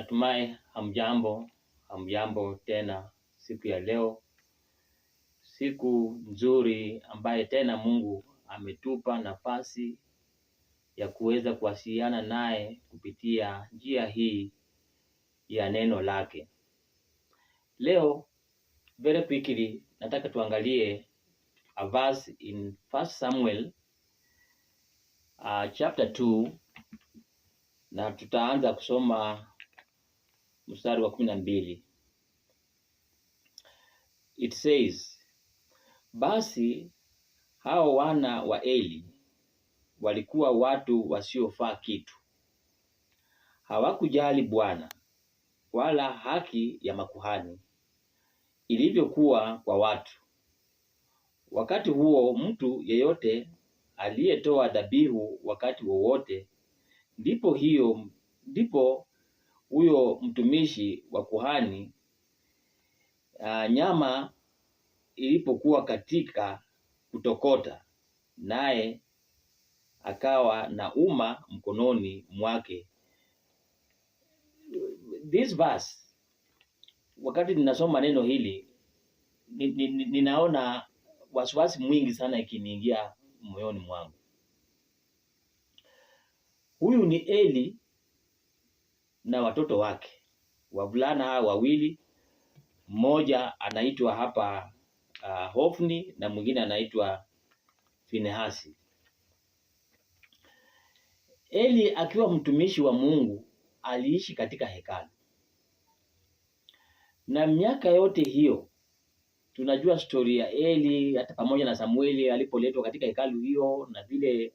Natumai hamjambo tena siku ya leo, siku nzuri ambaye tena Mungu ametupa nafasi ya kuweza kuwasiliana naye kupitia njia hii ya neno lake. Leo very quickly nataka tuangalie a verse in 1 Samuel chapter 2, na tutaanza kusoma mstari wa 12. It says, basi hao wana wa Eli walikuwa watu wasiofaa kitu. Hawakujali Bwana wala haki ya makuhani ilivyokuwa kwa watu. Wakati huo mtu yeyote aliyetoa dhabihu wakati wowote, ndipo huyo mtumishi wa kuhani nyama ilipokuwa katika kutokota, naye akawa na uma mkononi mwake. This verse, wakati ninasoma neno hili, ninaona wasiwasi mwingi sana ikiniingia moyoni mwangu. Huyu ni Eli na watoto wake wavulana wawili, mmoja anaitwa hapa Hofni na mwingine anaitwa Finehasi. Eli akiwa mtumishi wa Mungu aliishi katika hekalu, na miaka yote hiyo tunajua story ya Eli, hata pamoja na Samueli alipoletwa katika hekalu hiyo na vile